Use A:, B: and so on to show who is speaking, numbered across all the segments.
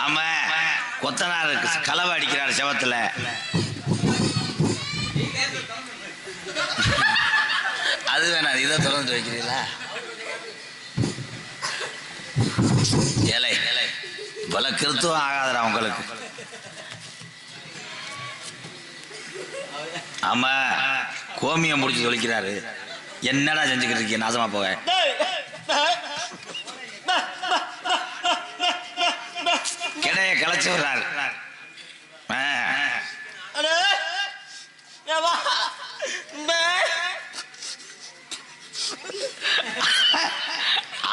A: ஆமா, கொத்தனார் களவை அடிக்கிறார் செவத்துல. அது வேணாம், இதை திறந்து வைக்கிறீங்களா? இலை இலை பல கிருத்துவம் ஆகாதரா உங்களுக்கு. ஆமா, கோமியம் முடிச்சு தொலைக்கிறாரு. என்னடா செஞ்சுக்கிட்டு இருக்கீங்க? நாசமா போக. கிடையை கிளச்சி விடுறாரு.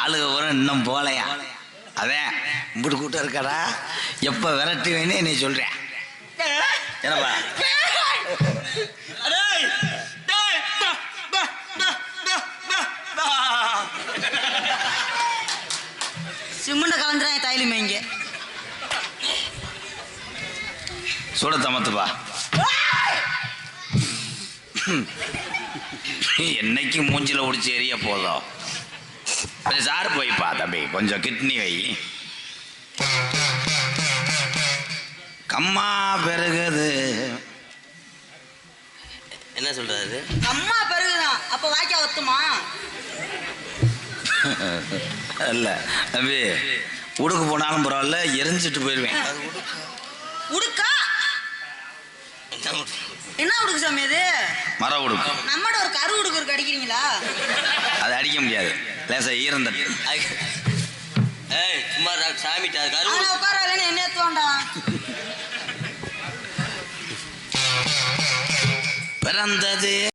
A: ஆளுக வரும் இன்னும் போலையா? அதான் இம்பிட்டு கூட்டம் இருக்காடா. எப்ப விரட்டி வேணும் என்னை சொல்றேன். என்னப்பா
B: சிமெண்ட கலந்துறாங்க தைலிமே இங்க.
A: சுட தமத்துப்பா. என்னைக்கு மூஞ்சில உடிச்சு எரிய போதும். சாரு போய்ப்பா தம்பி, கொஞ்சம் கிட்னி வை. கம்மா பெருகுது.
C: என்ன சொல்றாரு?
B: அம்மா பெருகுதான். அப்ப வாய்க்கா ஒத்துமா?
A: இல்ல தம்பி, உடுக்கு போனாலும் பரவாயில்ல, எரிஞ்சிட்டு போயிருவேன்.
B: உடுக்கா? என்ன உடுக்கு சாமி அது?
A: மர உடுக்கு.
B: நம்மட ஒரு கரு உடுக்கு இருக்கு, அடிக்கிறீங்களா?
A: அது அடிக்க முடியாது, லேசா ஈரந்தட்டு.
C: சும்மா சாமி
B: உட்கார என்ன ஏத்துவாண்டா.
A: பிறந்தது